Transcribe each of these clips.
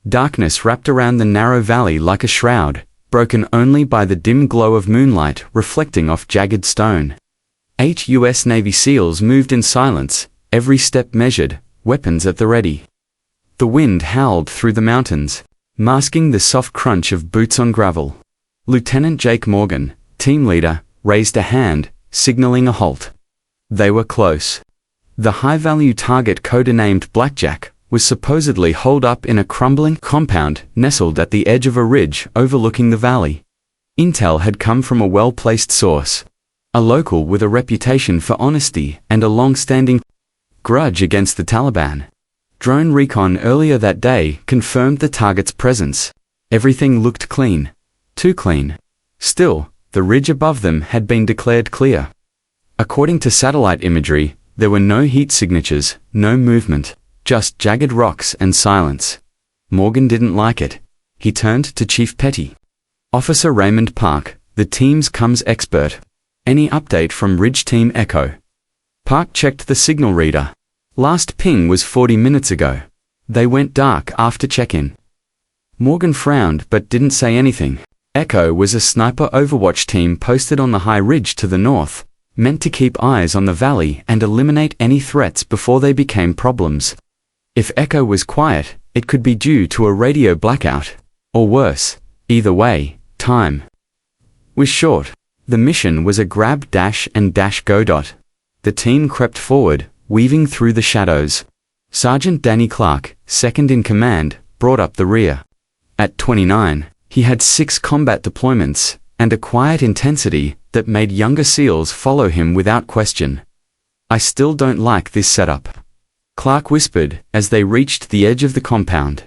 Darkness wrapped around the narrow valley like a shroud, broken only by the dim glow of moonlight reflecting off jagged stone. 8 U.S. Navy SEALs moved in silence, every step measured, weapons at the ready. The wind howled through the mountains, masking the soft crunch of boots on gravel. Lieutenant Jake Morgan, team leader, raised a hand, signaling a halt. They were close. The high-value target codenamed Blackjack was supposedly holed up in a crumbling compound nestled at the edge of a ridge overlooking the valley. Intel had come from a well-placed source, a local with a reputation for honesty and a long-standing grudge against the Taliban. Drone recon earlier that day confirmed the target's presence. Everything looked clean. Too clean. Still, the ridge above them had been declared clear. According to satellite imagery, there were no heat signatures, no movement, just jagged rocks and silence. Morgan didn't like it. He turned to Chief Petty. Officer Raymond Park, the team's comms expert. Any update from Ridge Team Echo? Park checked the signal reader. Last ping was 40 minutes ago. They went dark after check-in. Morgan frowned but didn't say anything. Echo was a sniper overwatch team posted on the high ridge to the north, meant to keep eyes on the valley and eliminate any threats before they became problems. If Echo was quiet, it could be due to a radio blackout. Or worse. Either way, time was short. The mission was a grab dash and dash go dot. The team crept forward, weaving through the shadows. Sergeant Danny Clark, second in command, brought up the rear. At 29, he had 6 combat deployments, and a quiet intensity that made younger SEALs follow him without question. I still don't like this setup, Clark whispered as they reached the edge of the compound.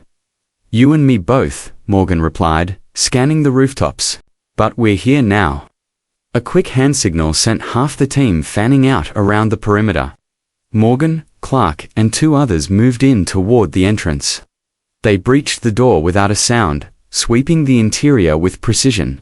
You and me both, Morgan replied, scanning the rooftops. But we're here now. A quick hand signal sent half the team fanning out around the perimeter. Morgan, Clark, and 2 others moved in toward the entrance. They breached the door without a sound, sweeping the interior with precision.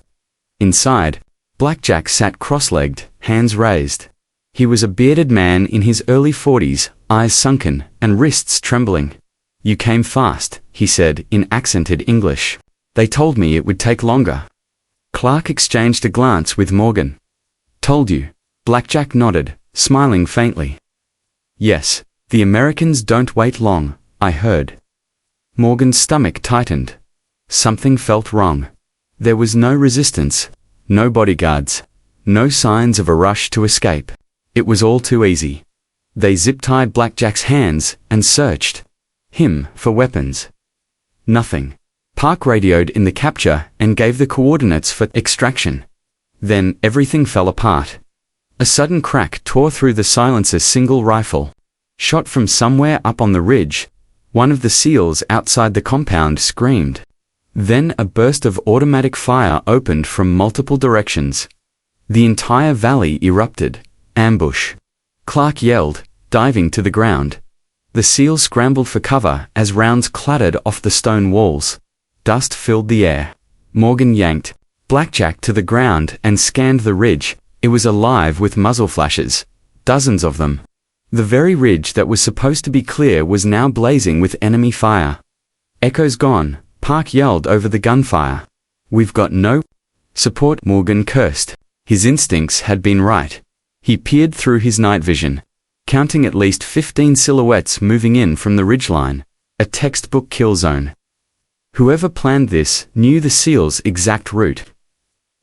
Inside, Blackjack sat cross-legged, hands raised. He was a bearded man in his early 40s, eyes sunken, and wrists trembling. You came fast, he said in accented English. They told me it would take longer. Clark exchanged a glance with Morgan. Told you. Blackjack nodded, smiling faintly. Yes, the Americans don't wait long, I heard. Morgan's stomach tightened. Something felt wrong. There was no resistance, no bodyguards, no signs of a rush to escape. It was all too easy. They zip-tied Blackjack's hands and searched him for weapons. Nothing. Park radioed in the capture and gave the coordinates for extraction. Then everything fell apart. A sudden crack tore through the silencer's single rifle. Shot from somewhere up on the ridge, one of the SEALs outside the compound screamed. Then a burst of automatic fire opened from multiple directions. The entire valley erupted. Ambush. Clark yelled, diving to the ground. The SEAL scrambled for cover as rounds clattered off the stone walls. Dust filled the air. Morgan yanked Blackjack to the ground and scanned the ridge. It was alive with muzzle flashes. Dozens of them. The very ridge that was supposed to be clear was now blazing with enemy fire. Echo's gone, Park yelled over the gunfire. We've got no support, Morgan cursed. His instincts had been right. He peered through his night vision, counting at least 15 silhouettes moving in from the ridgeline. A textbook kill zone. Whoever planned this knew the SEAL's exact route.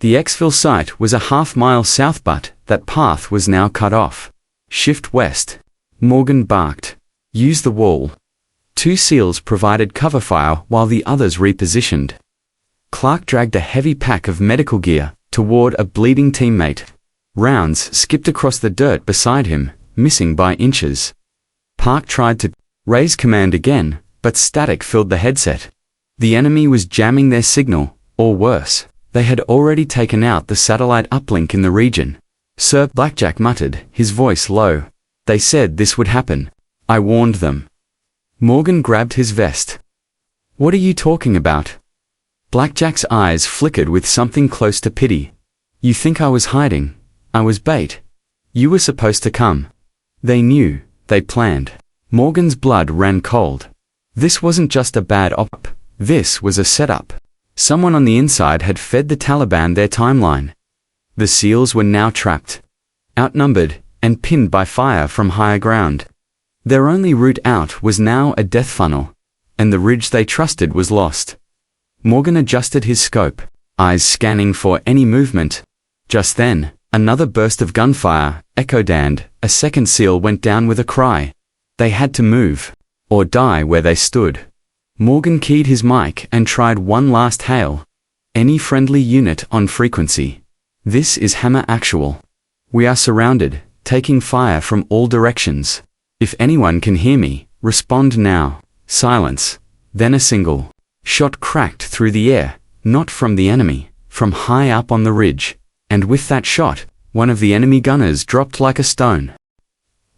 The exfil site was a half-mile south, but that path was now cut off. Shift west. Morgan barked. Use the wall. 2 SEALs provided cover fire while the others repositioned. Clark dragged a heavy pack of medical gear toward a bleeding teammate. Rounds skipped across the dirt beside him, missing by inches. Park tried to raise command again, but static filled the headset. The enemy was jamming their signal, or worse, they had already taken out the satellite uplink in the region. Sir, Blackjack muttered, his voice low. They said this would happen. I warned them. Morgan grabbed his vest. What are you talking about? Blackjack's eyes flickered with something close to pity. You think I was hiding? I was bait. You were supposed to come. They knew, they planned. Morgan's blood ran cold. This wasn't just a bad op. This was a setup. Someone on the inside had fed the Taliban their timeline. The SEALs were now trapped, outnumbered, and pinned by fire from higher ground. Their only route out was now a death funnel, and the ridge they trusted was lost. Morgan adjusted his scope, eyes scanning for any movement. Just then, another burst of gunfire echoed and a second SEAL went down with a cry. They had to move, or die where they stood. Morgan keyed his mic and tried one last hail. Any friendly unit on frequency. This is Hammer Actual. We are surrounded, taking fire from all directions. If anyone can hear me, respond now. Silence. Then a single shot cracked through the air, not from the enemy, from high up on the ridge. And with that shot, one of the enemy gunners dropped like a stone.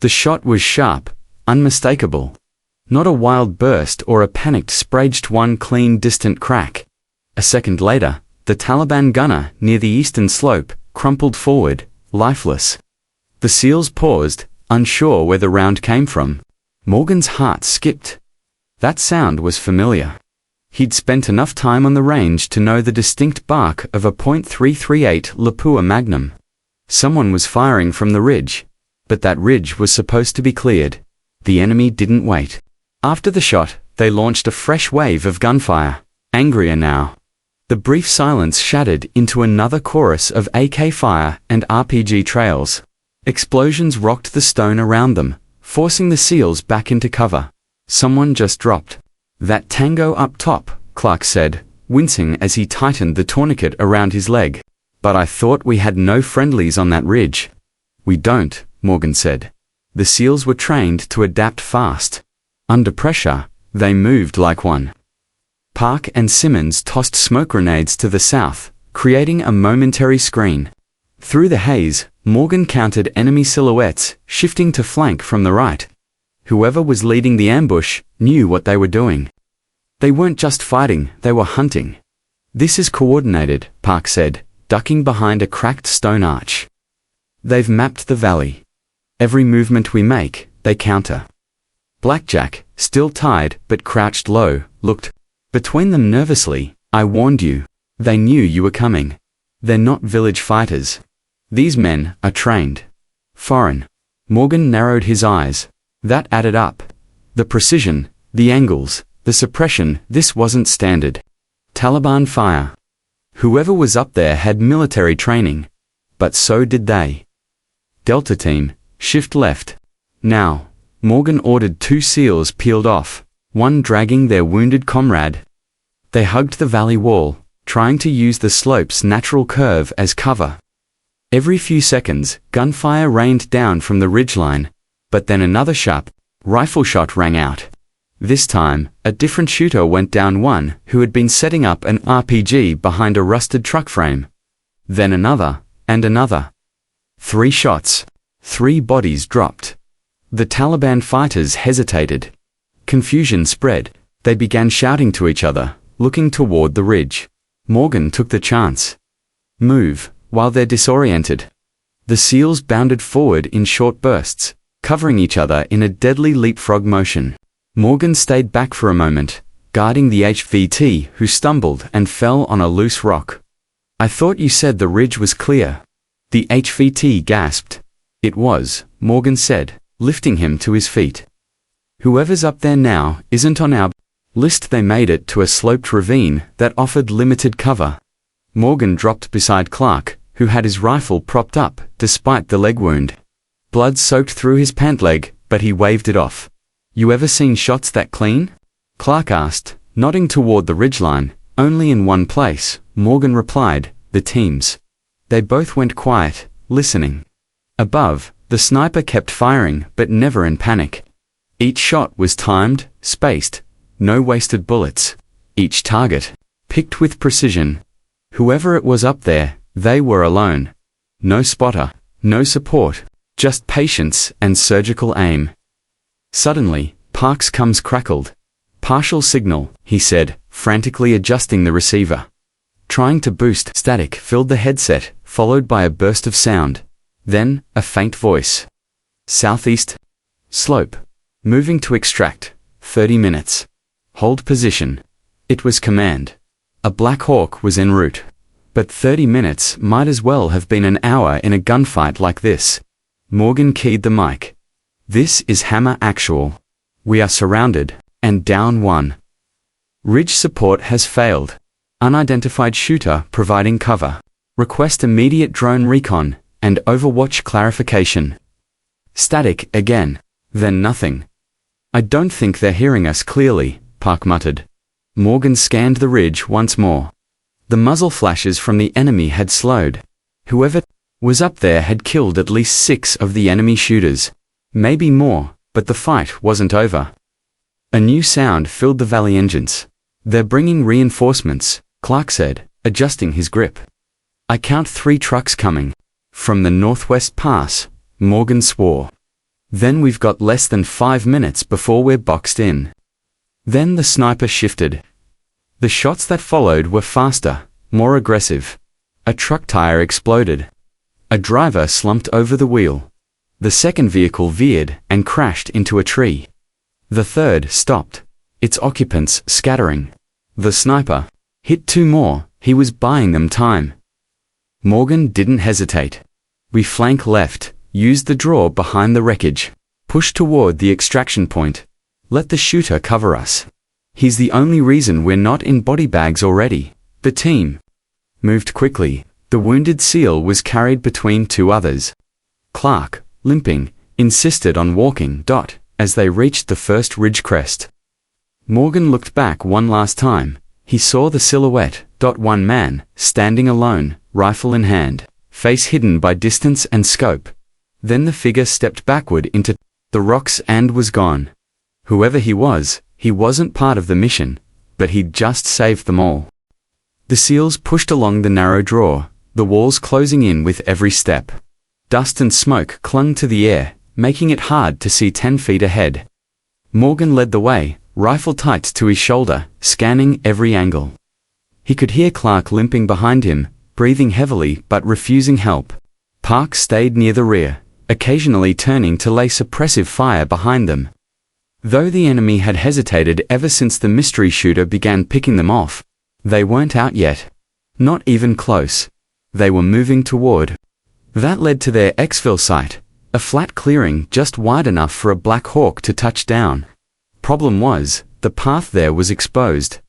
The shot was sharp, unmistakable. Not a wild burst or a panicked spraged one clean distant crack. A second later, the Taliban gunner near the eastern slope crumpled forward, lifeless. The SEALs paused, unsure where the round came from. Morgan's heart skipped. That sound was familiar. He'd spent enough time on the range to know the distinct bark of a .338 Lapua Magnum. Someone was firing from the ridge. But that ridge was supposed to be cleared. The enemy didn't wait. After the shot, they launched a fresh wave of gunfire, angrier now. The brief silence shattered into another chorus of AK fire and RPG trails. Explosions rocked the stone around them, forcing the SEALs back into cover. Someone just dropped. That tango up top, Clark said, wincing as he tightened the tourniquet around his leg. But I thought we had no friendlies on that ridge. We don't, Morgan said. The SEALs were trained to adapt fast. Under pressure, they moved like one. Park and Simmons tossed smoke grenades to the south, creating a momentary screen. Through the haze, Morgan counted enemy silhouettes, shifting to flank from the right. Whoever was leading the ambush knew what they were doing. They weren't just fighting, they were hunting. This is coordinated, Park said, ducking behind a cracked stone arch. They've mapped the valley. Every movement we make, they counter. Blackjack, still tied but crouched low, looked between them nervously. I warned you. They knew you were coming. They're not village fighters. These men are trained. Foreign. Morgan narrowed his eyes. That added up. The precision, the angles, the suppression, this wasn't standard Taliban fire. Whoever was up there had military training. But so did they. Delta Team, shift left. Now. Morgan ordered 2 SEALs peeled off, one dragging their wounded comrade. They hugged the valley wall, trying to use the slope's natural curve as cover. Every few seconds, gunfire rained down from the ridgeline, but then another sharp rifle shot rang out. This time, a different shooter went down, one who had been setting up an RPG behind a rusted truck frame. Then another, and another. 3 shots. 3 bodies dropped. The Taliban fighters hesitated. Confusion spread. They began shouting to each other, looking toward the ridge. Morgan took the chance. Move, while they're disoriented. The SEALs bounded forward in short bursts, covering each other in a deadly leapfrog motion. Morgan stayed back for a moment, guarding the HVT who stumbled and fell on a loose rock. I thought you said the ridge was clear. The HVT gasped. It was, Morgan said, lifting him to his feet. Whoever's up there now isn't on our list. They made it to a sloped ravine that offered limited cover. Morgan dropped beside Clark, who had his rifle propped up, despite the leg wound. Blood soaked through his pant leg, but he waved it off. You ever seen shots that clean? Clark asked, nodding toward the ridgeline. Only in one place, Morgan replied, the teams. They both went quiet, listening. Above, the sniper kept firing, but never in panic. Each shot was timed, spaced, no wasted bullets. Each target, picked with precision. Whoever it was up there, they were alone. No spotter, no support, just patience and surgical aim. Suddenly, Park's cums crackled. Partial signal, he said, frantically adjusting the receiver. Trying to boost static filled the headset, followed by a burst of sound. Then, a faint voice. Southeast. Slope. Moving to extract. 30 minutes. Hold position. It was command. A Black Hawk was en route. But 30 minutes might as well have been an hour in a gunfight like this. Morgan keyed the mic. This is Hammer Actual. We are surrounded, and down one. Ridge support has failed. Unidentified shooter providing cover. Request immediate drone recon, and Overwatch clarification. Static again. Then nothing. I don't think they're hearing us clearly, Park muttered. Morgan scanned the ridge once more. The muzzle flashes from the enemy had slowed. Whoever was up there had killed at least 6 of the enemy shooters. Maybe more, but the fight wasn't over. A new sound filled the valley engines. They're bringing reinforcements, Clark said, adjusting his grip. I count 3 trucks coming. From the northwest pass, Morgan swore. Then we've got less than 5 minutes before we're boxed in. Then the sniper shifted. The shots that followed were faster, more aggressive. A truck tire exploded. A driver slumped over the wheel. The second vehicle veered and crashed into a tree. The third stopped, its occupants scattering. The sniper hit 2 more, he was buying them time. Morgan didn't hesitate. We flank left, use the draw behind the wreckage. Push toward the extraction point. Let the shooter cover us. He's the only reason we're not in body bags already. The team moved quickly. The wounded SEAL was carried between 2 others. Clark, limping, insisted on walking. As they reached the first ridge crest. Morgan looked back one last time. He saw the silhouette. One man, standing alone, rifle in hand, face hidden by distance and scope. Then the figure stepped backward into the rocks and was gone. Whoever he wasn't part of the mission, but he'd just saved them all. The SEALs pushed along the narrow draw, the walls closing in with every step. Dust and smoke clung to the air, making it hard to see 10 feet ahead. Morgan led the way, rifle tight to his shoulder, scanning every angle. He could hear Clark limping behind him, breathing heavily but refusing help. Park stayed near the rear, occasionally turning to lay suppressive fire behind them. Though the enemy had hesitated ever since the mystery shooter began picking them off, they weren't out yet. Not even close. They were moving toward. That led to their exfil site, a flat clearing just wide enough for a Black Hawk to touch down. Problem was, the path there was exposed.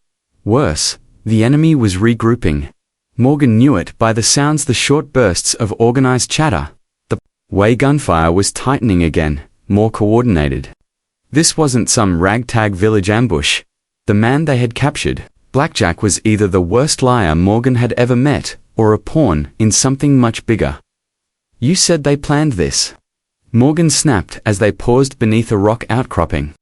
Worse, the enemy was regrouping. Morgan knew it by the sounds, the short bursts of organized chatter. The way gunfire was tightening again, more coordinated. This wasn't some ragtag village ambush. The man they had captured, Blackjack, was either the worst liar Morgan had ever met, or a pawn in something much bigger. You said they planned this. Morgan snapped as they paused beneath a rock outcropping.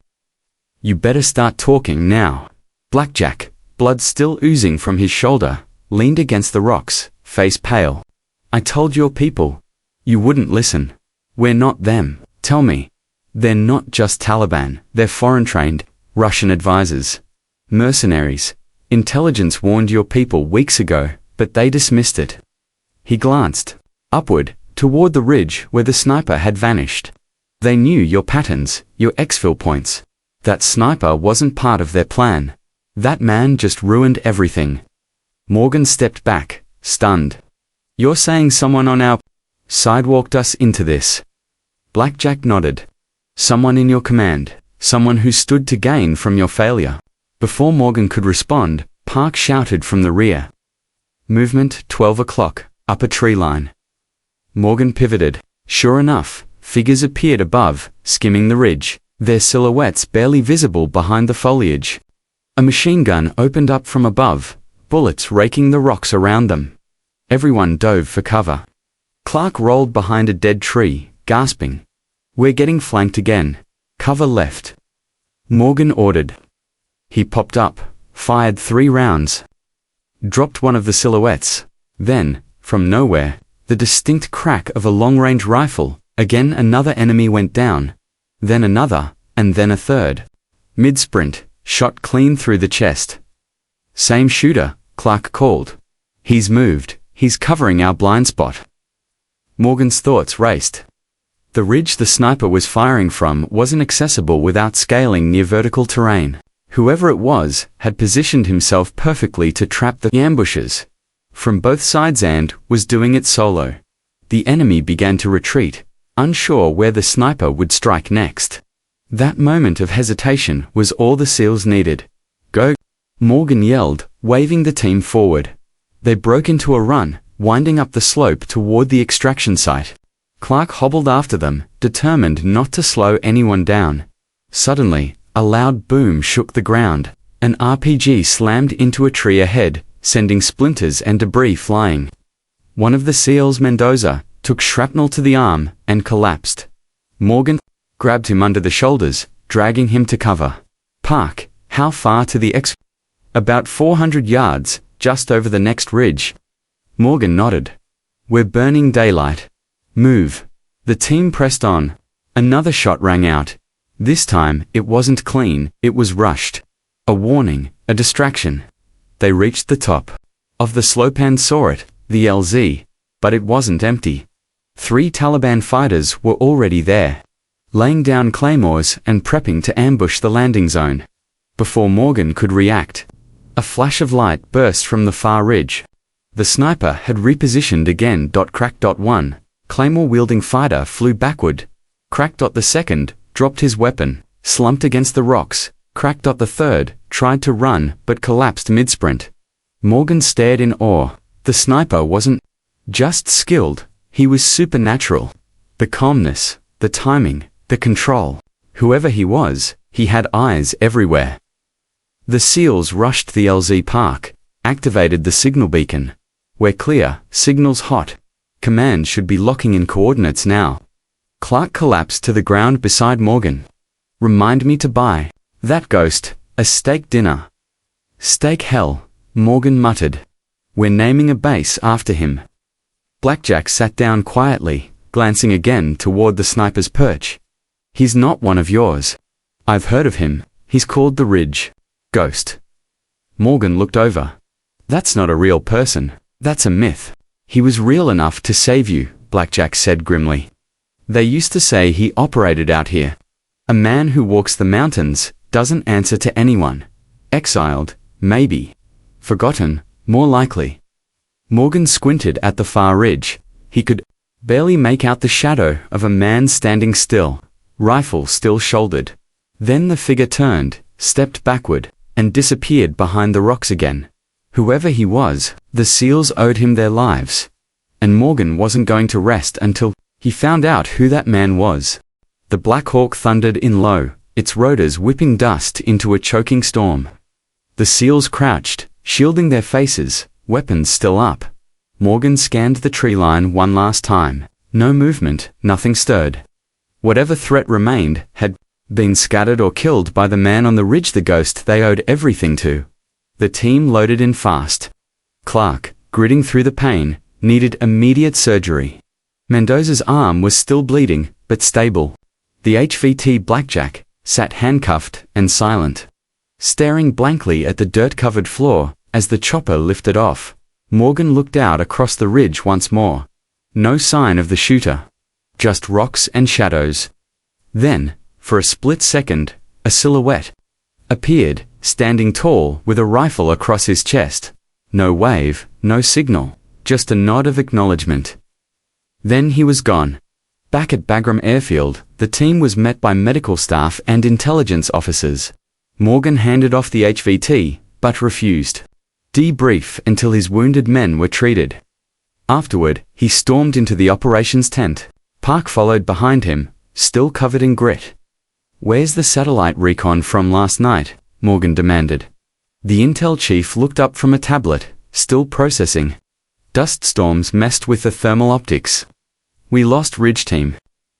You better start talking now. Blackjack, blood still oozing from his shoulder, leaned against the rocks, face pale. I told your people. You wouldn't listen. We're not them. Tell me. They're not just Taliban, they're foreign-trained, Russian advisors. Mercenaries. Intelligence warned your people weeks ago, but they dismissed it. He glanced upward, toward the ridge where the sniper had vanished. They knew your patterns, your exfil points. That sniper wasn't part of their plan. That man just ruined everything. Morgan stepped back, stunned. You're saying someone on our side walked us into this? Blackjack nodded. Someone in your command, someone who stood to gain from your failure. Before Morgan could respond, Park shouted from the rear. Movement 12 o'clock, upper tree line. Morgan pivoted. Sure enough, figures appeared above, skimming the ridge, their silhouettes barely visible behind the foliage. A machine gun opened up from above, bullets raking the rocks around them. Everyone dove for cover. Clark rolled behind a dead tree, gasping. We're getting flanked again. Cover left. Morgan ordered. He popped up, fired 3 rounds. Dropped one of the silhouettes. Then, from nowhere, the distinct crack of a long-range rifle. Again another enemy went down. Then another, and then a third. Mid-sprint, shot clean through the chest. Same shooter, Clark called. He's moved, he's covering our blind spot. Morgan's thoughts raced. The ridge the sniper was firing from wasn't accessible without scaling near vertical terrain. Whoever it was had positioned himself perfectly to trap the ambushes from both sides and was doing it solo. The enemy began to retreat, unsure where the sniper would strike next. That moment of hesitation was all the SEALs needed. "Go!" Morgan yelled, waving the team forward. They broke into a run, winding up the slope toward the extraction site. Clark hobbled after them, determined not to slow anyone down. Suddenly, a loud boom shook the ground. An RPG slammed into a tree ahead, sending splinters and debris flying. One of the SEALs, Mendoza, took shrapnel to the arm and collapsed. Morgan grabbed him under the shoulders, dragging him to cover. "Park, how far to the About 400 yards, just over the next ridge." Morgan nodded. "We're burning daylight. Move." The team pressed on. Another shot rang out. This time, it wasn't clean, it was rushed. A warning, a distraction. They reached the top of the slope and saw it, the LZ. But it wasn't empty. 3 Taliban fighters were already there, laying down claymores and prepping to ambush the landing zone. Before Morgan could react, a flash of light burst from the far ridge. The sniper had repositioned again. Crack. One claymore-wielding fighter flew backward. Crack. The second dropped his weapon, slumped against the rocks. Crack. The third tried to run but collapsed mid-sprint. Morgan stared in awe. The sniper wasn't just skilled, he was supernatural. The calmness, the timing, the control. Whoever he was, he had eyes everywhere. The SEALs rushed the LZ Park, activated the signal beacon. "We're clear, signal's hot. Command should be locking in coordinates now." Clark collapsed to the ground beside Morgan. "Remind me to buy that ghost a steak dinner." "Steak hell," Morgan muttered. "We're naming a base after him." Blackjack sat down quietly, glancing again toward the sniper's perch. "He's not one of yours. I've heard of him. He's called the Ridge Ghost." Morgan looked over. "That's not a real person. That's a myth." "He was real enough to save you," Blackjack said grimly. "They used to say he operated out here. A man who walks the mountains, doesn't answer to anyone. Exiled, maybe. Forgotten, more likely." Morgan squinted at the far ridge. He could barely make out the shadow of a man standing still, rifle still shouldered. Then the figure turned, stepped backward, and disappeared behind the rocks again. Whoever he was, the SEALs owed him their lives. And Morgan wasn't going to rest until he found out who that man was. The Black Hawk thundered in low, its rotors whipping dust into a choking storm. The SEALs crouched, shielding their faces, weapons still up. Morgan scanned the tree line one last time. No movement, nothing stirred. Whatever threat remained had been scattered or killed by the man on the ridge, the ghost they owed everything to. The team loaded in fast. Clark, gritting through the pain, needed immediate surgery. Mendoza's arm was still bleeding, but stable. The HVT Blackjack sat handcuffed and silent, staring blankly at the dirt-covered floor as the chopper lifted off. Morgan looked out across the ridge once more. No sign of the shooter. Just rocks and shadows. Then, for a split second, a silhouette appeared, standing tall with a rifle across his chest. No wave, no signal, just a nod of acknowledgement. Then he was gone. Back at Bagram Airfield, the team was met by medical staff and intelligence officers. Morgan handed off the HVT, but refused. Debrief until his wounded men were treated. Afterward, he stormed into the operations tent. Park followed behind him, still covered in grit. "Where's the satellite recon from last night?" Morgan demanded. The intel chief looked up from a tablet, still processing. "Dust storms messed with the thermal optics. We lost Ridge Team.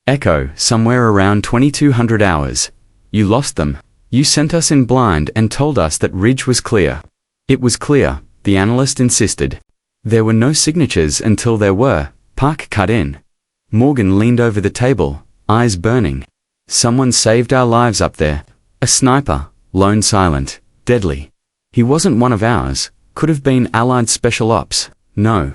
Echo, somewhere around 2200 hours. You lost them. You sent us in blind and told us that Ridge was clear." "It was clear," the analyst insisted. "There were no signatures until there were," Park cut in. Morgan leaned over the table, eyes burning. "Someone saved our lives up there. A sniper, lone, silent, deadly. He wasn't one of ours, could have been Allied Special Ops. No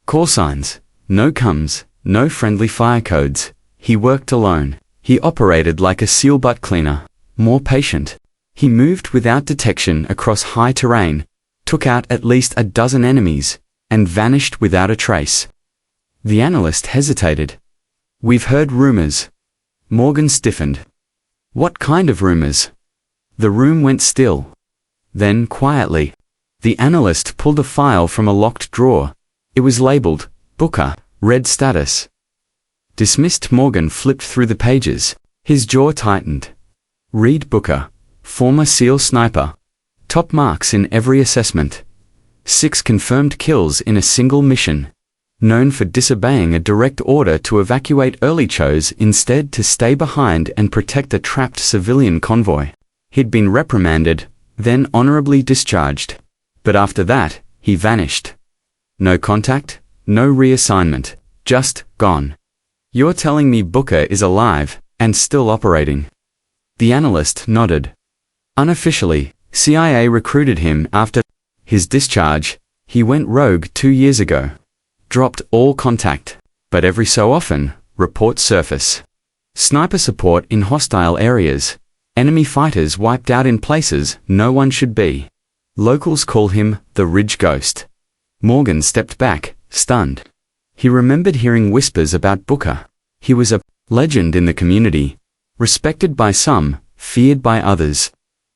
call signs, no comms, no friendly fire codes. He worked alone. He operated like a SEAL butt cleaner. More patient. He moved without detection across high terrain, took out at least a dozen enemies, and vanished without a trace. The analyst hesitated. "We've heard rumors." Morgan stiffened. "What kind of rumors?" The room went still. Then, quietly, the analyst pulled a file from a locked drawer. It was labeled, Booker, Red Status. Dismissed. Morgan flipped through the pages. His jaw tightened. Reed Booker, former SEAL sniper. Top marks in every assessment. 6 confirmed kills in a single mission. Known for disobeying a direct order to evacuate early, chose instead to stay behind and protect a trapped civilian convoy. He'd been reprimanded, then honorably discharged. But after that, he vanished. No contact, no reassignment, just gone. "You're telling me Booker is alive, and still operating?" The analyst nodded. "Unofficially, CIA recruited him after his discharge. He went rogue 2 years ago. Dropped all contact, but every so often, reports surface. Sniper support in hostile areas. Enemy fighters wiped out in places no one should be. Locals call him the Ridge Ghost." Morgan stepped back, stunned. He remembered hearing whispers about Booker. He was a legend in the community, respected by some, feared by others.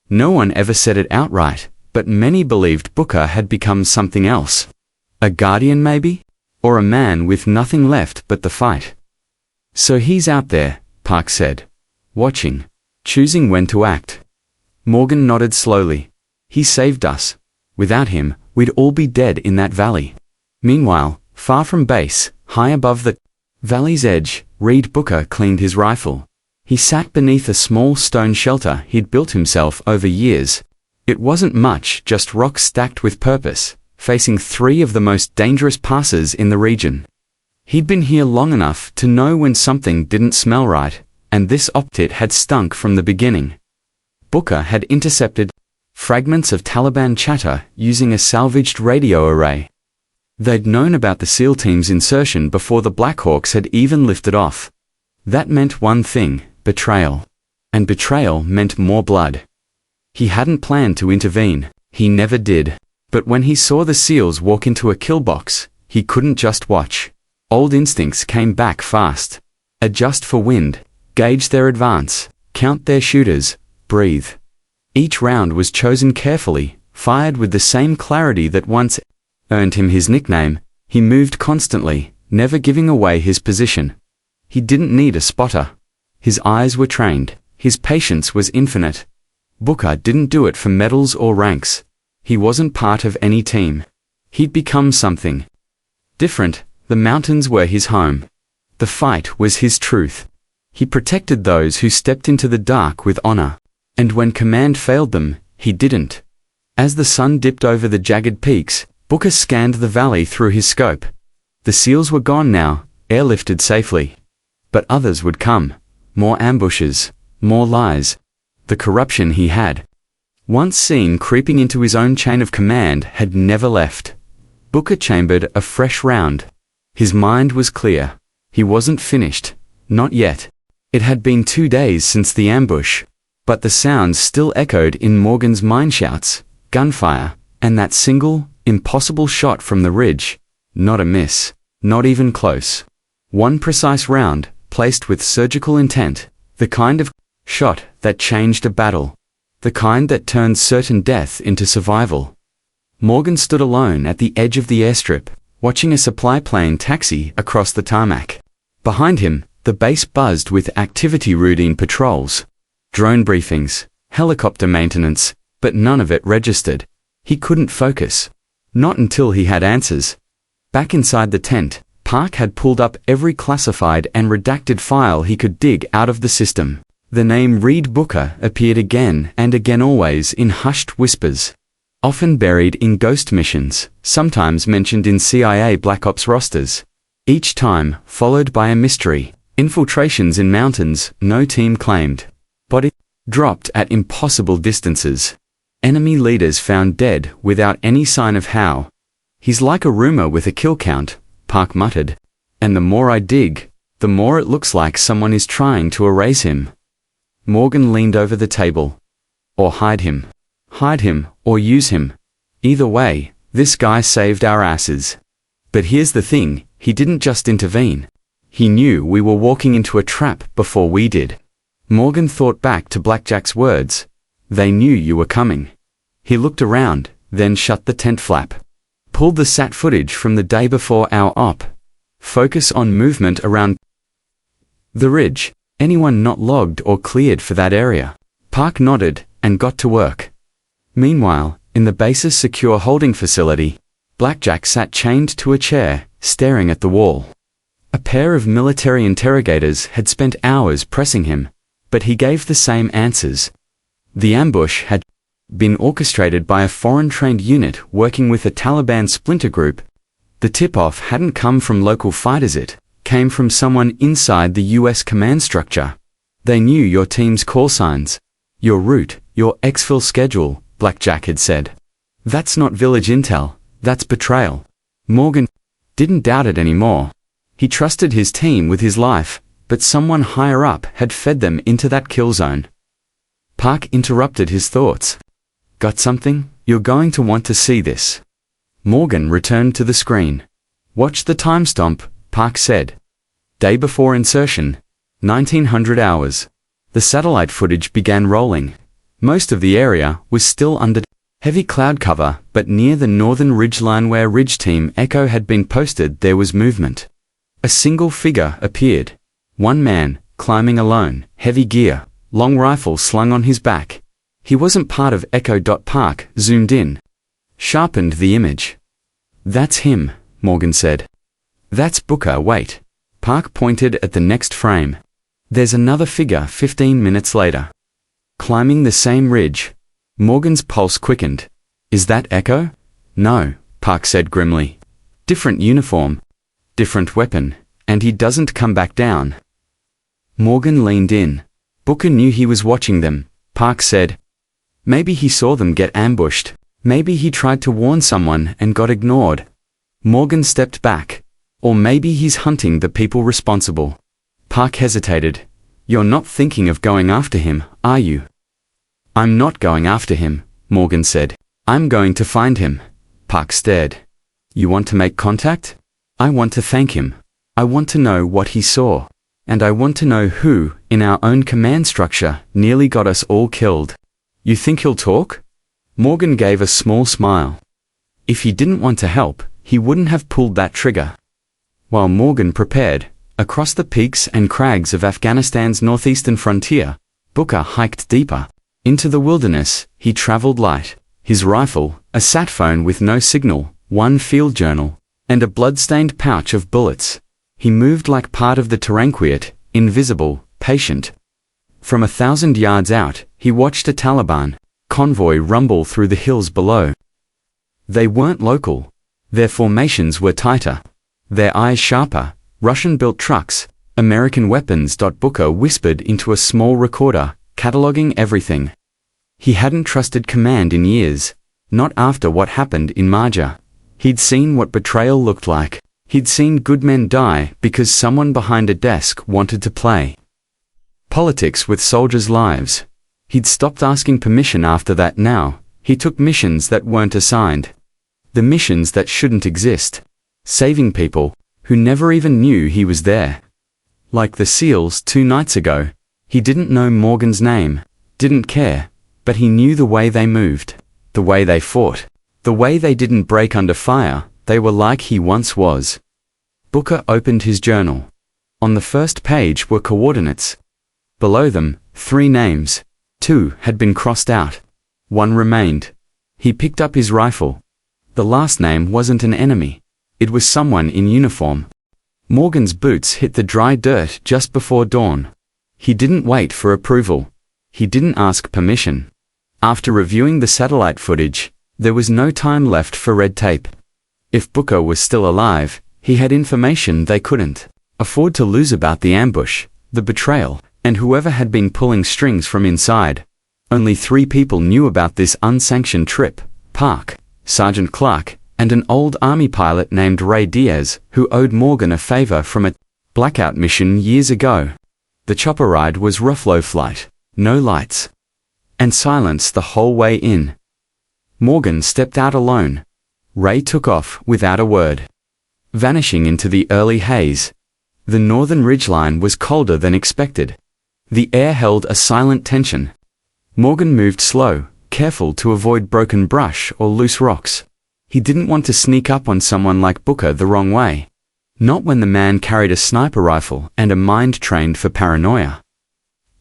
No one ever said it outright, but many believed Booker had become something else. A guardian maybe? Or a man with nothing left but the fight. "So he's out there," Park said. "Watching. Choosing when to act." Morgan nodded slowly. "He saved us. Without him, we'd all be dead in that valley." Meanwhile, far from base, high above the valley's edge, Reed Booker cleaned his rifle. He sat beneath a small stone shelter he'd built himself over years. It wasn't much, just rocks stacked with purpose, facing 3 of the most dangerous passes in the region. He'd been here long enough to know when something didn't smell right, and this optit had stunk from the beginning. Booker had intercepted fragments of Taliban chatter using a salvaged radio array. They'd known about the SEAL team's insertion before the Blackhawks had even lifted off. That meant one thing, betrayal. And betrayal meant more blood. He hadn't planned to intervene, he never did. But when he saw the SEALs walk into a kill box, he couldn't just watch. Old instincts came back fast. Adjust for wind, gauge their advance, count their shooters, breathe. Each round was chosen carefully, fired with the same clarity that once earned him his nickname. He moved constantly, never giving away his position. He didn't need a spotter. His eyes were trained, his patience was infinite. Booker didn't do it for medals or ranks. He wasn't part of any team. He'd become something different. The mountains were his home. The fight was his truth. He protected those who stepped into the dark with honor. And when command failed them, he didn't. As the sun dipped over the jagged peaks, Booker scanned the valley through his scope. The SEALs were gone now, airlifted safely. But others would come. More ambushes, more lies. The corruption he had once seen creeping into his own chain of command had never left. Booker chambered a fresh round. His mind was clear. He wasn't finished. Not yet. It had been 2 days since the ambush. But the sounds still echoed in Morgan's mind, shouts, gunfire, and that single, impossible shot from the ridge. Not a miss. Not even close. One precise round, placed with surgical intent. The kind of shot that changed a battle. The kind that turned certain death into survival. Morgan stood alone at the edge of the airstrip, watching a supply plane taxi across the tarmac. Behind him, the base buzzed with activity, routine patrols, drone briefings, helicopter maintenance, but none of it registered. He couldn't focus. Not until he had answers. Back inside the tent, Park had pulled up every classified and redacted file he could dig out of the system. The name Reed Booker appeared again and again, always in hushed whispers. Often buried in ghost missions, sometimes mentioned in CIA Black Ops rosters. Each time, followed by a mystery. Infiltrations in mountains no team claimed. Bodies dropped at impossible distances. Enemy leaders found dead without any sign of how. "He's like a rumor with a kill count," Park muttered. "And the more I dig, the more it looks like someone is trying to erase him." Morgan leaned over the table. or hide him. Hide him, or use him. Either way, this guy saved our asses. But here's the thing, he didn't just intervene. He knew we were walking into a trap before we did. Morgan thought back to Blackjack's words. They knew you were coming. He looked around, then shut the tent flap. Pulled the sat footage from the day before our op. Focus on movement around the ridge. Anyone not logged or cleared for that area. Park nodded and got to work. Meanwhile, in the base's secure holding facility, Blackjack sat chained to a chair, staring at the wall. A pair of military interrogators had spent hours pressing him, but he gave the same answers. The ambush had been orchestrated by a foreign-trained unit working with a Taliban splinter group. The tip-off hadn't come from local fighters, it came from someone inside the US command structure. They knew your team's call signs, your route, your exfil schedule, Blackjack had said. That's not village intel, that's betrayal. Morgan didn't doubt it anymore. He trusted his team with his life, but someone higher up had fed them into that kill zone. Park interrupted his thoughts. Got something? You're going to want to see this. Morgan returned to the screen. Watch the timestamp, Park said. Day before insertion, 1900 hours. The satellite footage began rolling. Most of the area was still under heavy cloud cover, but near the northern ridgeline where Ridge Team Echo had been posted there was movement. A single figure appeared. One man, climbing alone, heavy gear, long rifle slung on his back. He wasn't part of Echo. Park zoomed in. Sharpened the image. That's him, Morgan said. That's Booker, wait. Park pointed at the next frame. There's another figure 15 minutes later. Climbing the same ridge. Morgan's pulse quickened. Is that Echo? No, Park said grimly. Different uniform. Different weapon, and he doesn't come back down. Morgan leaned in. Booker knew he was watching them, Park said. Maybe he saw them get ambushed. Maybe he tried to warn someone and got ignored. Morgan stepped back. Or maybe he's hunting the people responsible. Park hesitated. You're not thinking of going after him, are you? I'm not going after him, Morgan said. I'm going to find him. Park stared. You want to make contact? I want to thank him. I want to know what he saw. And I want to know who, in our own command structure, nearly got us all killed. You think he'll talk? Morgan gave a small smile. If he didn't want to help, he wouldn't have pulled that trigger. While Morgan prepared, across the peaks and crags of Afghanistan's northeastern frontier, Booker hiked deeper. Into the wilderness, he traveled light. His rifle, a sat phone with no signal, one field journal, and a blood-stained pouch of bullets. He moved like part of the terrain, quiet, invisible, patient. From 1,000 yards out, he watched a Taliban convoy rumble through the hills below. They weren't local. Their formations were tighter. Their eyes sharper. Russian-built trucks, American weapons. Booker whispered into a small recorder, cataloging everything. He hadn't trusted command in years. Not after what happened in Marja. He'd seen what betrayal looked like. He'd seen good men die because someone behind a desk wanted to play politics with soldiers' lives. He'd stopped asking permission after that. Now, he took missions that weren't assigned. The missions that shouldn't exist. Saving people who never even knew he was there. Like the SEALs 2 nights ago, he didn't know Morgan's name, didn't care, but he knew the way they moved, the way they fought, the way they didn't break under fire. They were like he once was. Booker opened his journal. On the first page were coordinates. Below them, 3 names. 2 had been crossed out. 1 remained. He picked up his rifle. The last name wasn't an enemy. It was someone in uniform. Morgan's boots hit the dry dirt just before dawn. He didn't wait for approval. He didn't ask permission. After reviewing the satellite footage, there was no time left for red tape. If Booker was still alive, he had information they couldn't afford to lose about the ambush, the betrayal, and whoever had been pulling strings from inside. Only 3 people knew about this unsanctioned trip: Park, Sergeant Clark, and an old army pilot named Ray Diaz, who owed Morgan a favor from a blackout mission years ago. The chopper ride was rough, low flight, no lights. and silence the whole way in. Morgan stepped out alone. Ray took off without a word, vanishing into the early haze. The northern ridgeline was colder than expected. The air held a silent tension. Morgan moved slow, careful to avoid broken brush or loose rocks. He didn't want to sneak up on someone like Booker the wrong way. Not when the man carried a sniper rifle and a mind trained for paranoia.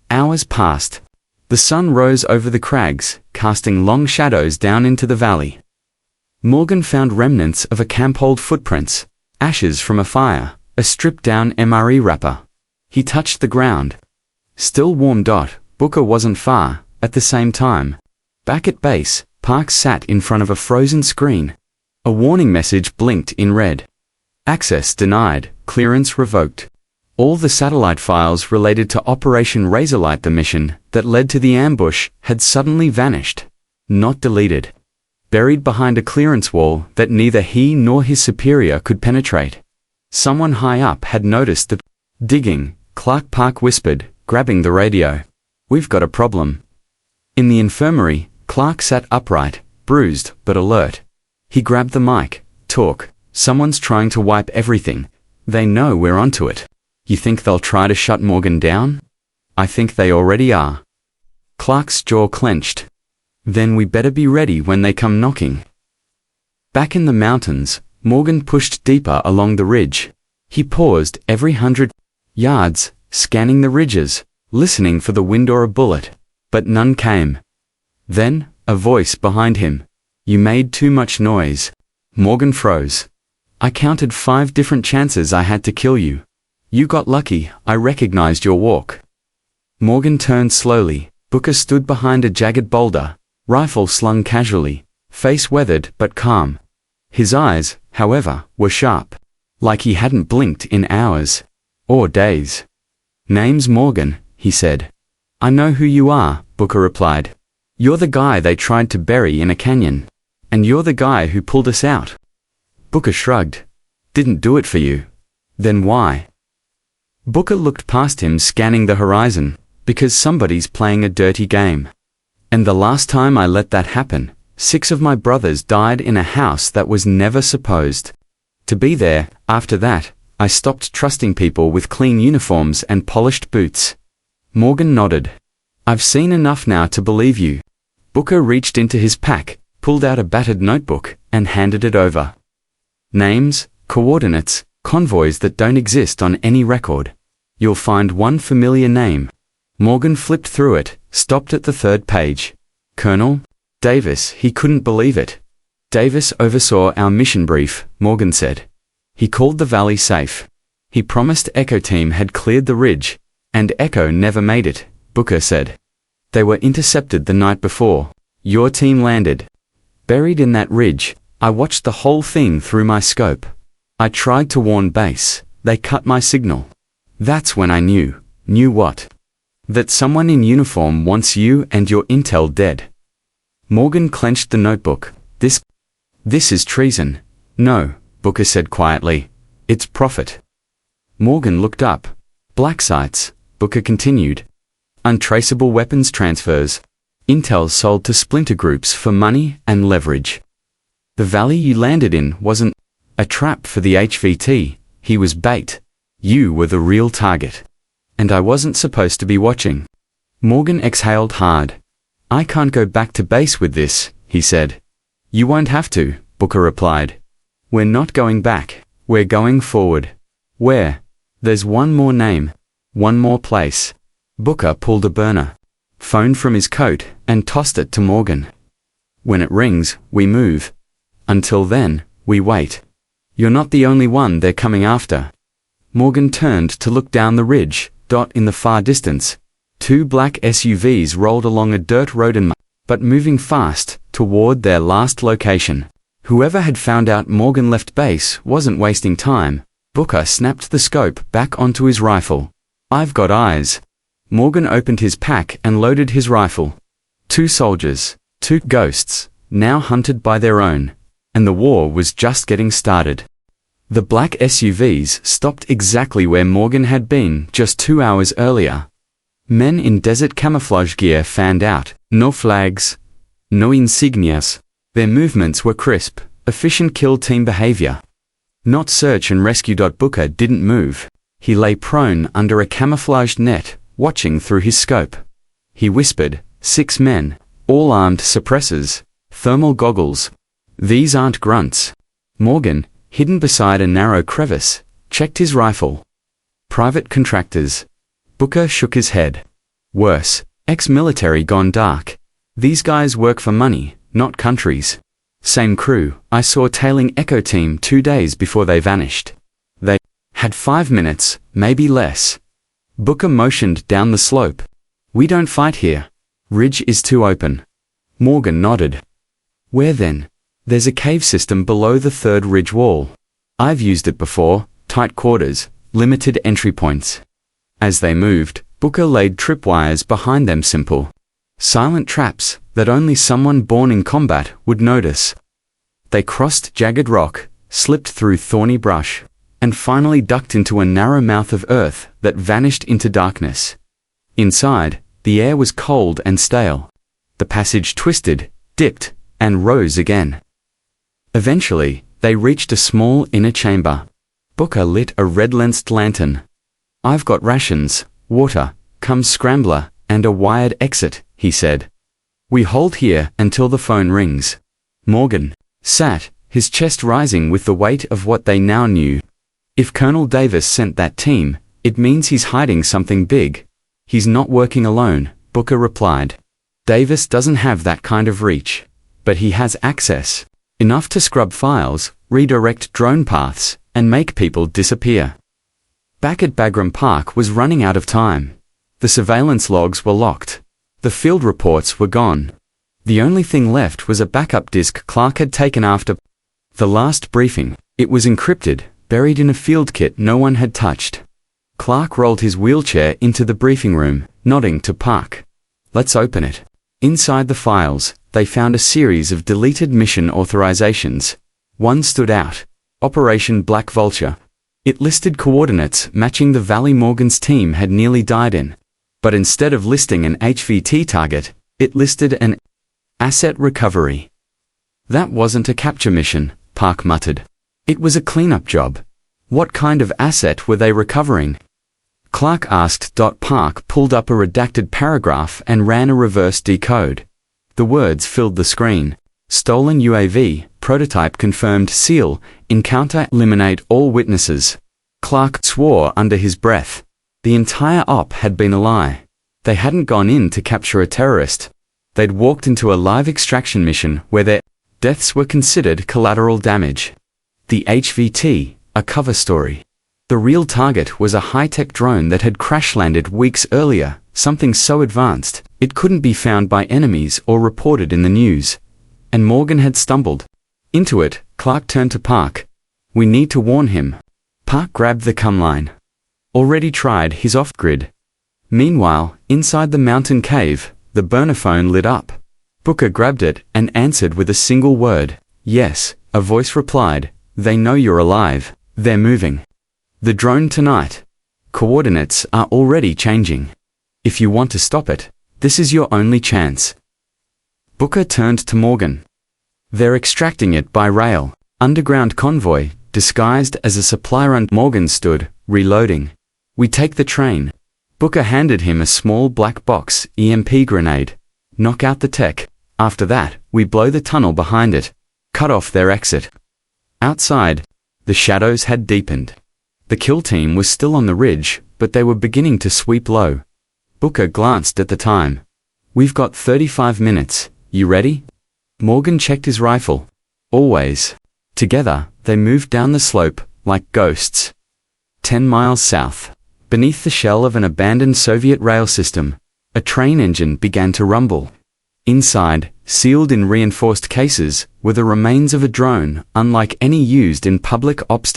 Hours passed. The sun rose over the crags, casting long shadows down into the valley. Morgan found remnants of a camp-old footprints, ashes from a fire, a stripped-down MRE wrapper. He touched the ground. Still warm. Booker wasn't far. At the same time, back at base, Parks sat in front of a frozen screen. A warning message blinked in red. Access denied, clearance revoked. All the satellite files related to Operation Razorlight, the mission that led to the ambush, had suddenly vanished. Not deleted. Buried behind a clearance wall that neither he nor his superior could penetrate. Someone high up had noticed the digging. Clark Park whispered, grabbing the radio. "We've got a problem." In the infirmary, Clark sat upright, bruised but alert. He grabbed the mic. "Talk. Someone's trying to wipe everything. They know we're onto it. You think they'll try to shut Morgan down?" "I think they already are." Clark's jaw clenched. "Then we better be ready when they come knocking." Back in the mountains, Morgan pushed deeper along the ridge. He paused every 100 yards, scanning the ridges, listening for the wind or a bullet, but none came. Then, a voice behind him. "You made too much noise." Morgan froze. "I counted 5 different chances I had to kill you. You got lucky. I recognized your walk." Morgan turned slowly. Booker stood behind a jagged boulder, rifle slung casually, face weathered but calm. His eyes, however, were sharp, like he hadn't blinked in hours. Or days. "Name's Morgan," he said. "I know who you are," Booker replied. "You're the guy they tried to bury in a canyon. And you're the guy who pulled us out." Booker shrugged. "Didn't do it for you. Then why?" Booker looked past him, scanning the horizon. "Because somebody's playing a dirty game. And the last time I let that happen, 6 of my brothers died in a house that was never supposed to be there. After that, I stopped trusting people with clean uniforms and polished boots." Morgan nodded. "I've seen enough now to believe you." Booker reached into his pack, pulled out a battered notebook, and handed it over. "Names, coordinates, convoys that don't exist on any record. You'll find one familiar name." Morgan flipped through it, stopped at the 3rd page. "Colonel Davis." He couldn't believe it. "Davis oversaw our mission brief," Morgan said. "He called the valley safe. He promised Echo Team had cleared the ridge, and Echo never made it," Booker said. "They were intercepted the night before. Your team landed. Buried in that ridge. I watched the whole thing through my scope. I tried to warn base. They cut my signal. That's when I knew." "Knew what?" "That someone in uniform wants you and your intel dead." Morgan clenched the notebook. This is treason." "No," Booker said quietly. "It's profit." Morgan looked up. "Black sites," Booker continued. "Untraceable weapons transfers. Intel sold to splinter groups for money and leverage. The valley you landed in wasn't a trap for the HVT. He was bait. You were the real target. And I wasn't supposed to be watching." Morgan exhaled hard. "I can't go back to base with this," he said. "You won't have to," Booker replied. "We're not going back. We're going forward." "Where?" "There's one more name. One more place." Booker pulled a burner phone from his coat and tossed it to Morgan. "When it rings, we move. Until then, we wait. You're not the only one they're coming after." Morgan turned to look down the ridge. In the far distance, 2 black SUVs rolled along a dirt road but moving fast toward their last location. Whoever had found out Morgan left base wasn't wasting time. Booker snapped the scope back onto his rifle. "I've got eyes." Morgan opened his pack and loaded his rifle. 2 soldiers, 2 ghosts, now hunted by their own. And the war was just getting started. The black SUVs stopped exactly where Morgan had been just 2 hours earlier. Men in desert camouflage gear fanned out. No flags, no insignias. Their movements were crisp, efficient kill team behavior. Not search and rescue. Booker didn't move. He lay prone under a camouflaged net, watching through his scope. He whispered, 6 men, all armed suppressors, thermal goggles. These aren't grunts. Morgan, hidden beside a narrow crevice, checked his rifle. Private contractors. Booker shook his head. Worse, ex-military gone dark. These guys work for money, not countries. Same crew I saw tailing Echo Team 2 days before they vanished. They had 5 minutes, maybe less. Booker motioned down the slope. We don't fight here. Ridge is too open. Morgan nodded. Where then? There's a cave system below the 3rd ridge wall. I've used it before, tight quarters, limited entry points. As they moved, Booker laid tripwires behind them, simple. Silent traps that only someone born in combat would notice. They crossed jagged rock, slipped through thorny brush, and finally ducked into a narrow mouth of earth that vanished into darkness. Inside, the air was cold and stale. The passage twisted, dipped, and rose again. Eventually, they reached a small inner chamber. Booker lit a red-lensed lantern. I've got rations, water, comes scrambler, and a wired exit, he said. We hold here until the phone rings. Morgan sat, his chest rising with the weight of what they now knew. If Colonel Davis sent that team, it means he's hiding something big. He's not working alone, Booker replied. Davis doesn't have that kind of reach. But he has access. Enough to scrub files, redirect drone paths, and make people disappear. Back at Bagram Park was running out of time. The surveillance logs were locked. The field reports were gone. The only thing left was a backup disk Clark had taken after the last briefing. It was encrypted, buried in a field kit no one had touched. Clark rolled his wheelchair into the briefing room, nodding to Park. Let's open it. Inside the files, they found a series of deleted mission authorizations. One stood out. Operation Black Vulture. It listed coordinates matching the valley Morgan's team had nearly died in. But instead of listing an HVT target, it listed an asset recovery. That wasn't a capture mission, Park muttered. It was a cleanup job. What kind of asset were they recovering? Clark asked. Park pulled up a redacted paragraph and ran a reverse decode. The words filled the screen. Stolen UAV, prototype confirmed, SEAL, encounter, eliminate all witnesses. Clark swore under his breath. The entire op had been a lie. They hadn't gone in to capture a terrorist. They'd walked into a live extraction mission where their deaths were considered collateral damage. The HVT, a cover story. The real target was a high-tech drone that had crash-landed weeks earlier, something so advanced, it couldn't be found by enemies or reported in the news. And Morgan had stumbled into it. Clark turned to Park. We need to warn him. Park grabbed the comm line. Already tried his off-grid. Meanwhile, inside the mountain cave, the burner phone lit up. Booker grabbed it and answered with a single word. Yes, a voice replied. They know you're alive. They're moving. The drone tonight. Coordinates are already changing. If you want to stop it, this is your only chance. Booker turned to Morgan. They're extracting it by rail. Underground convoy, disguised as a supply run. Morgan stood, reloading. We take the train. Booker handed him a small black box EMP grenade. Knock out the tech. After that, we blow the tunnel behind it. Cut off their exit. Outside, the shadows had deepened. The kill team was still on the ridge, but they were beginning to sweep low. Booker glanced at the time. We've got 35 minutes. You ready? Morgan checked his rifle. Always. Together, they moved down the slope, like ghosts. 10 miles south. Beneath the shell of an abandoned Soviet rail system, a train engine began to rumble. Inside, sealed in reinforced cases, were the remains of a drone, unlike any used in public ops.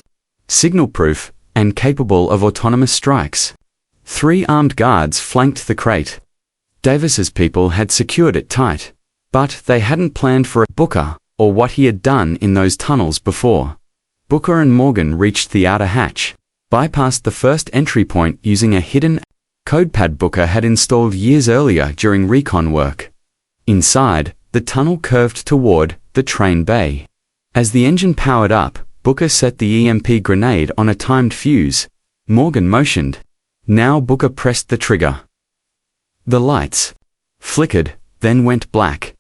Signal-proof, and capable of autonomous strikes. 3 armed guards flanked the crate. Davis's people had secured it tight. But they hadn't planned for Booker, or what he had done in those tunnels before. Booker and Morgan reached the outer hatch, bypassed the first entry point using a hidden codepad Booker had installed years earlier during recon work. Inside, the tunnel curved toward the train bay. As the engine powered up, Booker set the EMP grenade on a timed fuse. Morgan motioned. Now Booker pressed the trigger. The lights flickered, then went black.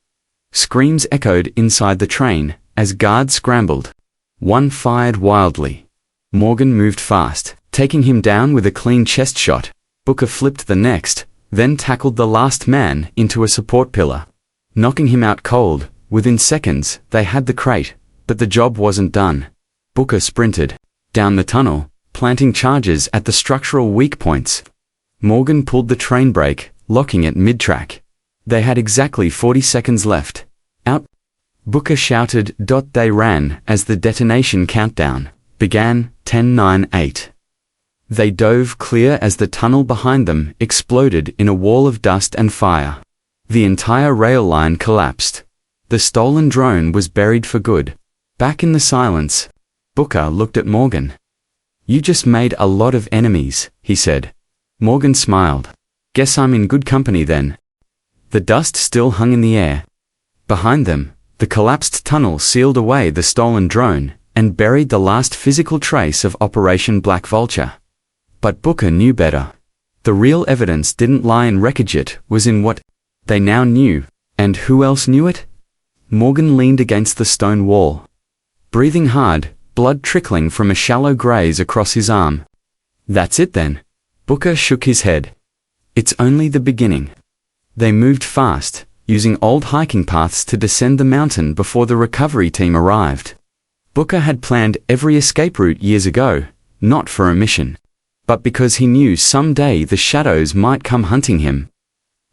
Screams echoed inside the train as guards scrambled. One fired wildly. Morgan moved fast, taking him down with a clean chest shot. Booker flipped the next, then tackled the last man into a support pillar, knocking him out cold. Within seconds, they had the crate, but the job wasn't done. Booker sprinted down the tunnel, planting charges at the structural weak points. Morgan pulled the train brake, locking it mid-track. They had exactly 40 seconds left. Out! Booker shouted. They ran as the detonation countdown began. 10, 9, 8. They dove clear as the tunnel behind them exploded in a wall of dust and fire. The entire rail line collapsed. The stolen drone was buried for good. Back in the silence, Booker looked at Morgan. "You just made a lot of enemies," he said. Morgan smiled. "Guess I'm in good company then." The dust still hung in the air. Behind them, the collapsed tunnel sealed away the stolen drone and buried the last physical trace of Operation Black Vulture. But Booker knew better. The real evidence didn't lie in wreckage, it was in what they now knew. And who else knew it? Morgan leaned against the stone wall, breathing hard, blood trickling from a shallow graze across his arm. "That's it then." Booker shook his head. "It's only the beginning." They moved fast, using old hiking paths to descend the mountain before the recovery team arrived. Booker had planned every escape route years ago, not for a mission, but because he knew someday the shadows might come hunting him.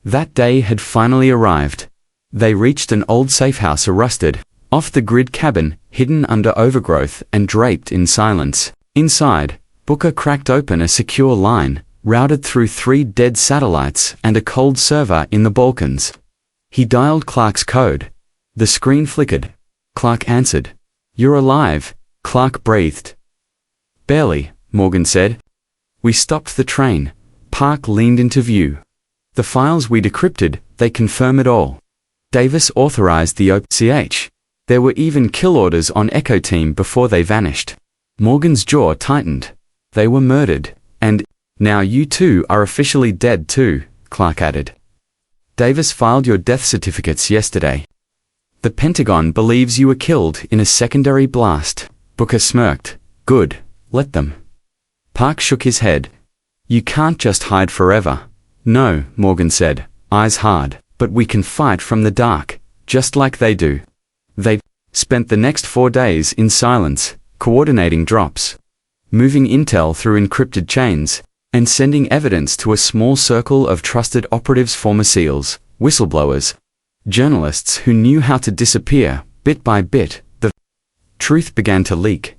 That day had finally arrived. They reached an old safehouse, a rusted, off-the-grid cabin, hidden under overgrowth and draped in silence. Inside, Booker cracked open a secure line, routed through 3 dead satellites and a cold server in the Balkans. He dialed Clark's code. The screen flickered. Clark answered. "You're alive," Clark breathed. "Barely," Morgan said. "We stopped the train." Park leaned into view. "The files we decrypted, they confirm it all." Davis authorized the OPCH. There were even kill orders on Echo Team before they vanished. Morgan's jaw tightened. "They were murdered, and now you two are officially dead too," Clark added. "Davis filed your death certificates yesterday. The Pentagon believes you were killed in a secondary blast." Booker smirked. "Good, let them." Park shook his head. "You can't just hide forever." "No," Morgan said, eyes hard, "but we can fight from the dark, just like they do." They spent the next 4 days in silence, coordinating drops, moving intel through encrypted chains, and sending evidence to a small circle of trusted operatives, former SEALs, whistleblowers, journalists who knew how to disappear. Bit by bit, the truth began to leak.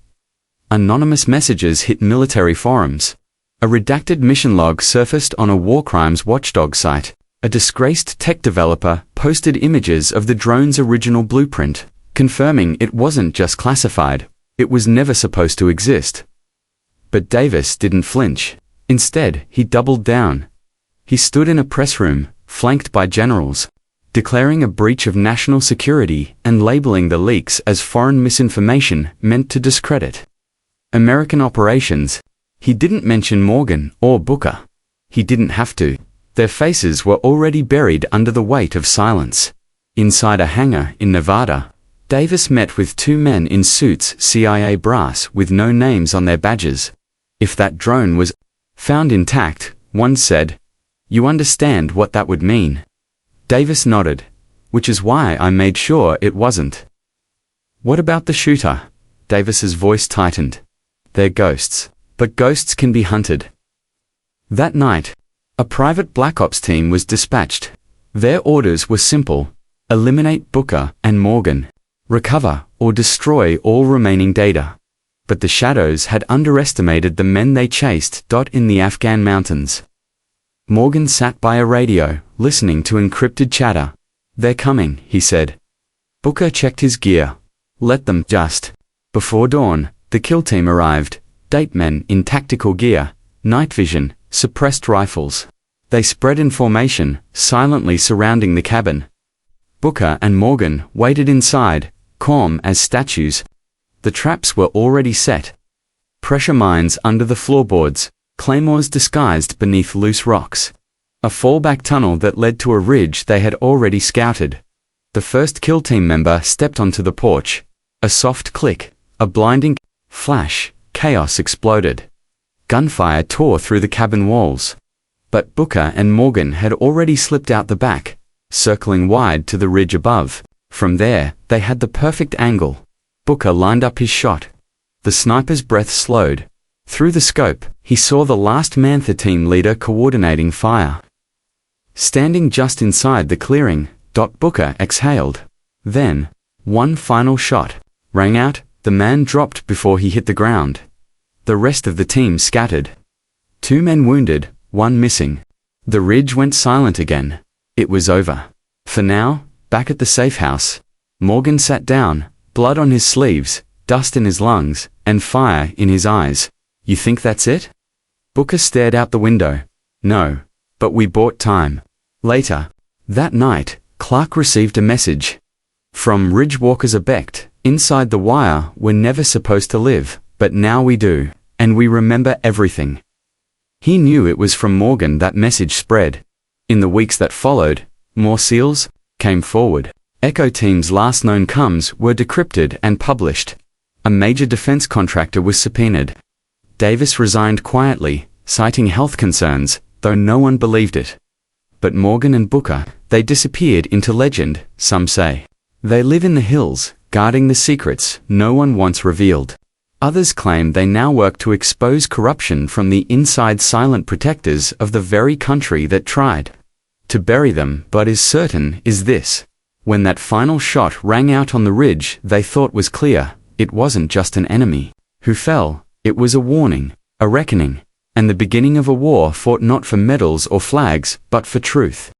Anonymous messages hit military forums. A redacted mission log surfaced on a war crimes watchdog site. A disgraced tech developer posted images of the drone's original blueprint, confirming it wasn't just classified, it was never supposed to exist. But Davis didn't flinch. Instead, he doubled down. He stood in a press room, flanked by generals, declaring a breach of national security and labeling the leaks as foreign misinformation meant to discredit American operations. He didn't mention Morgan or Booker. He didn't have to. Their faces were already buried under the weight of silence. Inside a hangar in Nevada, Davis met with 2 men in suits, CIA brass with no names on their badges. "If that drone was found intact," one said, "you understand what that would mean." Davis nodded. "Which is why I made sure it wasn't." "What about the shooter?" Davis's voice tightened. "They're ghosts, but ghosts can be hunted." That night, a private Black Ops team was dispatched. Their orders were simple: eliminate Booker and Morgan, recover or destroy all remaining data. But the shadows had underestimated the men they chased. In the Afghan mountains, Morgan sat by a radio, listening to encrypted chatter. "They're coming," he said. Booker checked his gear. "Let them." Just before dawn, the kill team arrived. 8 men in tactical gear, night vision, suppressed rifles. They spread in formation, silently surrounding the cabin. Booker and Morgan waited inside, calm as statues. The traps were already set. Pressure mines under the floorboards, claymores disguised beneath loose rocks. A fallback tunnel that led to a ridge they had already scouted. The first kill team member stepped onto the porch. A soft click, a blinding flash, chaos exploded. Gunfire tore through the cabin walls. But Booker and Morgan had already slipped out the back, circling wide to the ridge above. From there, they had the perfect angle. Booker lined up his shot. The sniper's breath slowed. Through the scope, he saw the last Mantha team leader coordinating fire. Standing just inside the clearing, Booker exhaled. Then, one final shot rang out. The man dropped before he hit the ground. The rest of the team scattered. 2 men wounded, 1 missing. The ridge went silent again. It was over. For now, back at the safe house, Morgan sat down, blood on his sleeves, dust in his lungs, and fire in his eyes. You think that's it? Booker stared out the window. No. But we bought time. Later, that night, Clark received a message. From Ridgewalkers Abecht, inside the wire, we're never supposed to live, but now we do, and we remember everything. He knew it was from Morgan that message spread. In the weeks that followed, more SEALs came forward. Echo Team's last known coms were decrypted and published. A major defense contractor was subpoenaed. Davis resigned quietly, citing health concerns, though no one believed it. But Morgan and Booker, they disappeared into legend, some say. They live in the hills, guarding the secrets no one once revealed. Others claim they now work to expose corruption from the inside silent protectors of the very country that tried to bury them. But is certain is this: when that final shot rang out on the ridge they thought was clear, it wasn't just an enemy who fell, it was a warning, a reckoning, and the beginning of a war fought not for medals or flags, but for truth.